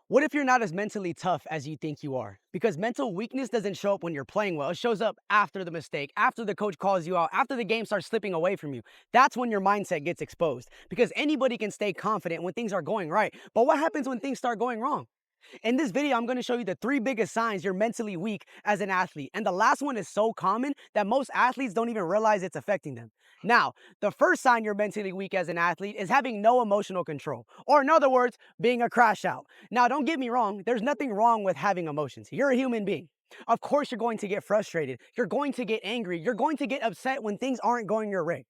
What if you're not as mentally tough as you think you are? Because mental weakness doesn't show up when you're playing well. It shows up after the mistake, after the coach calls you out, after the game starts slipping away from you. That's when your mindset gets exposed. Because anybody can stay confident when things are going right. But what happens when things start going wrong? In this video, I'm going to show you the three biggest signs you're mentally weak as an athlete. And the last one is so common that most athletes don't even realize it's affecting them. Now, the first sign you're mentally weak as an athlete is having no emotional control, or in other words, being a crash out. Now, don't get me wrong, there's nothing wrong with having emotions. You're a human being. Of course, you're going to get frustrated. You're going to get angry. You're going to get upset when things aren't going your way.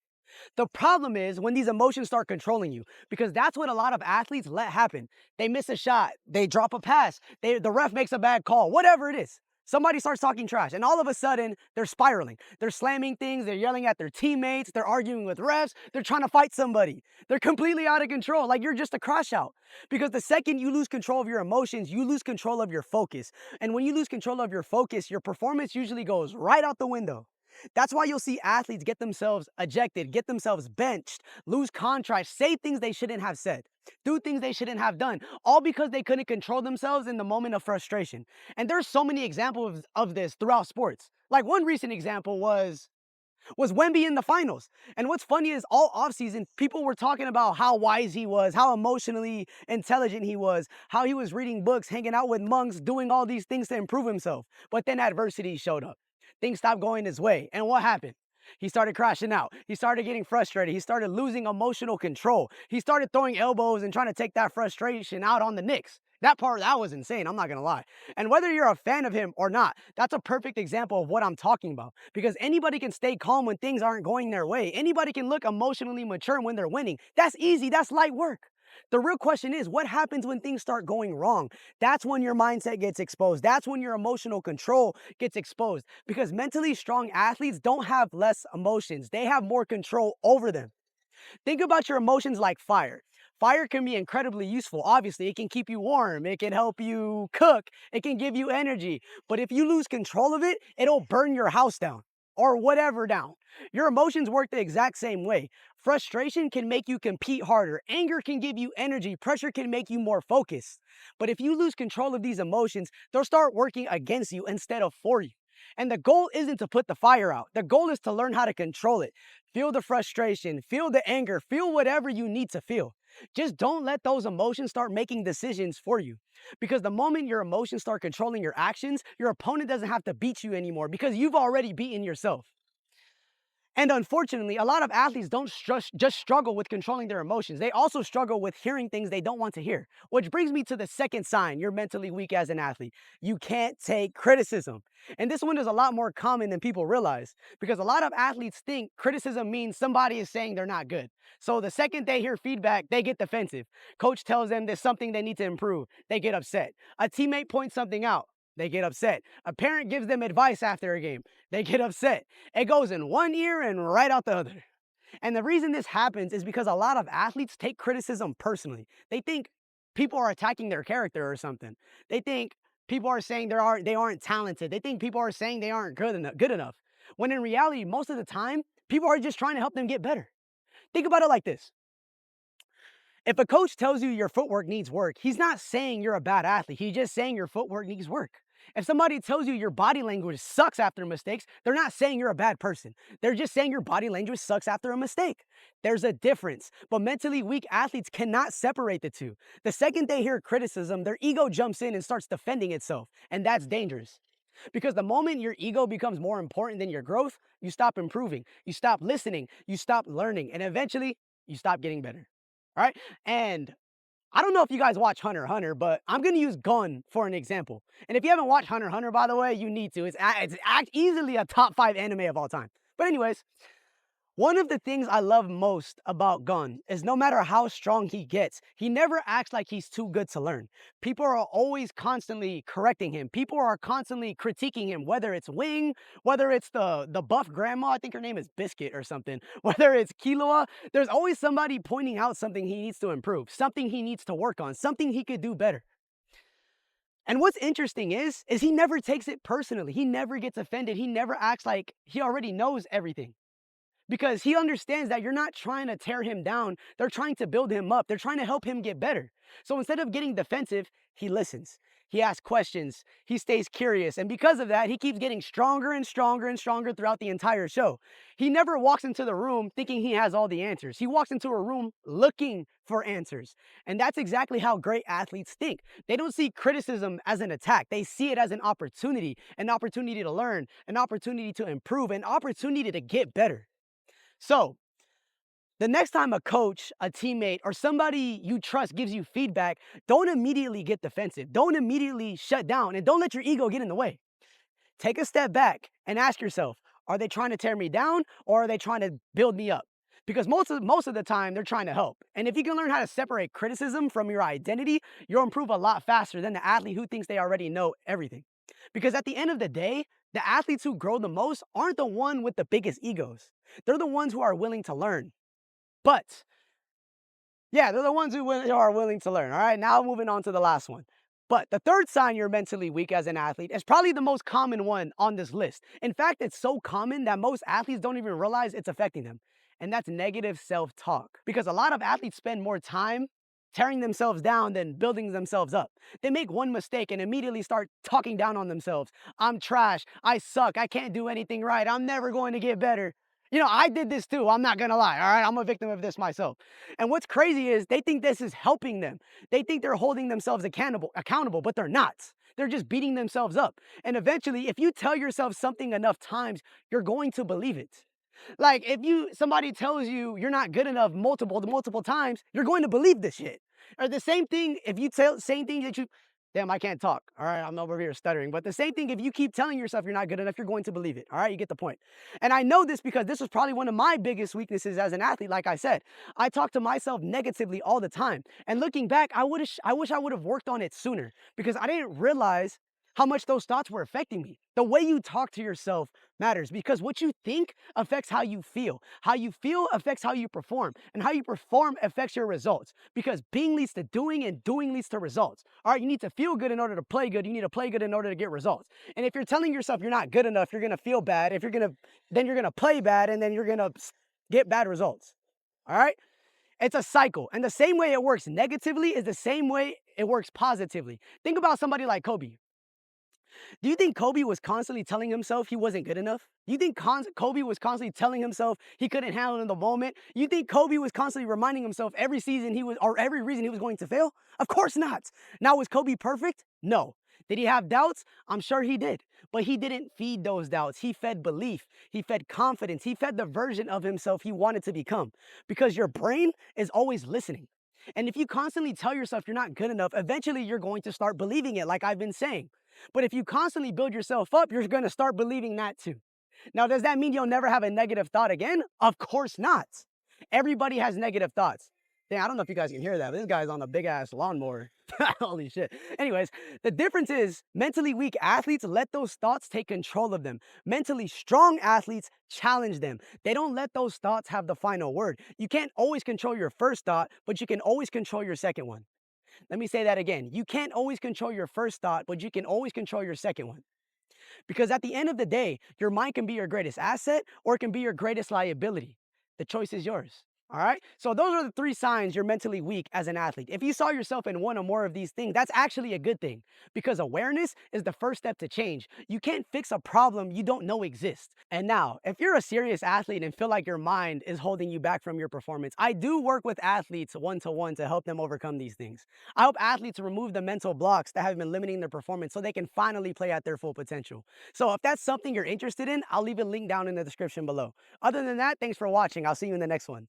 The problem is when these emotions start controlling you, because that's what a lot of athletes let happen. They miss a shot, they drop a pass, the ref makes a bad call, whatever it is. Somebody starts talking trash, and all of a sudden, they're spiraling. They're slamming things, they're yelling at their teammates, they're arguing with refs, they're trying to fight somebody. They're completely out of control, like you're just a crash out. Because the second you lose control of your emotions, you lose control of your focus. And when you lose control of your focus, your performance usually goes right out the window. That's why you'll see athletes get themselves ejected, get themselves benched, lose contracts, say things they shouldn't have said, do things they shouldn't have done, all because they couldn't control themselves in the moment of frustration. And there's so many examples of this throughout sports. Like one recent example was Wemby in the finals. And what's funny is all offseason, people were talking about how wise he was, how emotionally intelligent he was, how he was reading books, hanging out with monks, doing all these things to improve himself. But then adversity showed up. Things stopped going his way. And what happened? He started crashing out. He started getting frustrated. He started losing emotional control. He started throwing elbows and trying to take that frustration out on the Knicks. That was insane. I'm not going to lie. And whether you're a fan of him or not, that's a perfect example of what I'm talking about. Because anybody can stay calm when things aren't going their way. Anybody can look emotionally mature when they're winning. That's easy. That's light work. The real question is, what happens when things start going wrong? That's when your mindset gets exposed. That's when your emotional control gets exposed. Because mentally strong athletes don't have less emotions, they have more control over them. Think about your emotions like fire. Fire can be incredibly useful. Obviously, it can keep you warm, it can help you cook, it can give you energy. But if you lose control of it, it'll burn your house down or whatever down. Your emotions work the exact same way. Frustration can make you compete harder. Anger can give you energy. Pressure can make you more focused. But if you lose control of these emotions, they'll start working against you instead of for you. And the goal isn't to put the fire out. The goal is to learn how to control it. Feel the frustration, feel the anger, feel whatever you need to feel. Just don't let those emotions start making decisions for you. Because the moment your emotions start controlling your actions, your opponent doesn't have to beat you anymore because you've already beaten yourself. And unfortunately, a lot of athletes don't just struggle with controlling their emotions. They also struggle with hearing things they don't want to hear. Which brings me to the second sign you're mentally weak as an athlete. You can't take criticism. And this one is a lot more common than people realize because a lot of athletes think criticism means somebody is saying they're not good. So the second they hear feedback, they get defensive. Coach tells them there's something they need to improve, they get upset. A teammate points something out, they get upset. A parent gives them advice after a game, they get upset. It goes in one ear and right out the other. And the reason this happens is because a lot of athletes take criticism personally. They think people are attacking their character or something. They think people are saying they aren't talented. They think people are saying they aren't good enough. When in reality, most of the time, people are just trying to help them get better. Think about it like this. If a coach tells you your footwork needs work, he's not saying you're a bad athlete. He's just saying your footwork needs work. If somebody tells you your body language sucks after mistakes, they're not saying you're a bad person. They're just saying your body language sucks after a mistake. There's a difference. But mentally weak athletes cannot separate the two. The second they hear criticism, their ego jumps in and starts defending itself. And that's dangerous. Because the moment your ego becomes more important than your growth, you stop improving, you stop listening, you stop learning, and eventually you stop getting better. All right. And I don't know if you guys watch Hunter x Hunter, but I'm going to use Gun for an example. And if you haven't watched Hunter x Hunter, by the way, you need to. It's easily a top 5 anime of all time. But anyways, one of the things I love most about Gun is no matter how strong he gets, he never acts like he's too good to learn. People are always constantly correcting him. People are constantly critiquing him, whether it's Wing, whether it's the buff grandma, I think her name is Biscuit or something, whether it's Killua, there's always somebody pointing out something he needs to improve, something he needs to work on, something he could do better. And what's interesting is he never takes it personally. He never gets offended. He never acts like he already knows everything. because he understands that you're not trying to tear him down. They're trying to build him up. They're trying to help him get better. So instead of getting defensive, he listens. He asks questions. He stays curious. And because of that, he keeps getting stronger and stronger and stronger throughout the entire show. He never walks into the room thinking he has all the answers. He walks into a room looking for answers. And that's exactly how great athletes think. They don't see criticism as an attack. They see it as an opportunity to learn, an opportunity to improve, an opportunity to get better. So, the next time a coach, a teammate, or somebody you trust gives you feedback, don't immediately get defensive. Don't immediately shut down, and don't let your ego get in the way. Take a step back and ask yourself, are they trying to tear me down or are they trying to build me up? Because most of the time they're trying to help. And if you can learn how to separate criticism from your identity, you'll improve a lot faster than the athlete who thinks they already know everything. Because at the end of the day, the athletes who grow the most aren't the one with the biggest egos. They're the ones who are willing to learn. But yeah, they're the ones who are willing to learn. All right, now moving on to the last one. But the third sign you're mentally weak as an athlete is probably the most common one on this list. In fact, it's so common that most athletes don't even realize it's affecting them. And that's negative self-talk. Because a lot of athletes spend more time tearing themselves down than building themselves up. They make one mistake and immediately start talking down on themselves. I'm trash. I suck. I can't do anything right. I'm never going to get better. You know, I did this too. I'm not going to lie. All right. I'm a victim of this myself. And what's crazy is they think this is helping them. They think they're holding themselves accountable, but they're not. They're just beating themselves up. And eventually, if you tell yourself something enough times, you're going to believe it. Like if somebody tells you you're not good enough multiple times, you're going to believe this shit. Or the same thing if you tell same thing that you damn, I can't talk. All right, I'm over here stuttering. But the same thing, if you keep telling yourself you're not good enough, you're going to believe it. All right, you get the point. And I know this because this was probably one of my biggest weaknesses as an athlete. Like I said, I talk to myself negatively all the time. And looking back, I wish I would have worked on it sooner because I didn't realize how much those thoughts were affecting me. The way you talk to yourself matters because what you think affects how you feel. How you feel affects how you perform, and how you perform affects your results because being leads to doing and doing leads to results. All right, you need to feel good in order to play good. You need to play good in order to get results. And if you're telling yourself you're not good enough, you're going to feel bad. Then you're going to play bad and then you're going to get bad results. All right? It's a cycle. And the same way it works negatively is the same way it works positively. Think about somebody like Kobe. Do you think Kobe was constantly telling himself he wasn't good enough? You think Kobe was constantly telling himself he couldn't handle it in the moment? You think Kobe was constantly reminding himself every reason he was going to fail? Of course not. Now, was Kobe perfect? No. Did he have doubts? I'm sure he did. But he didn't feed those doubts. He fed belief. He fed confidence. He fed the version of himself he wanted to become. Because your brain is always listening. And if you constantly tell yourself you're not good enough, eventually you're going to start believing it, like I've been saying. But if you constantly build yourself up, you're going to start believing that too. Now, does that mean you'll never have a negative thought again? Of course not. Everybody has negative thoughts. Dang, I don't know if you guys can hear that, but this guy's on a big ass lawnmower. Holy shit. Anyways, the difference is mentally weak athletes let those thoughts take control of them. Mentally strong athletes challenge them. They don't let those thoughts have the final word. You can't always control your first thought, but you can always control your second one. Let me say that again. You can't always control your first thought, but you can always control your second one. Because at the end of the day, your mind can be your greatest asset or it can be your greatest liability. The choice is yours. All right. So those are the 3 signs you're mentally weak as an athlete. If you saw yourself in one or more of these things, that's actually a good thing because awareness is the first step to change. You can't fix a problem you don't know exists. And now, if you're a serious athlete and feel like your mind is holding you back from your performance, I do work with athletes one-to-one to help them overcome these things. I help athletes remove the mental blocks that have been limiting their performance so they can finally play at their full potential. So if that's something you're interested in, I'll leave a link down in the description below. Other than that, thanks for watching. I'll see you in the next one.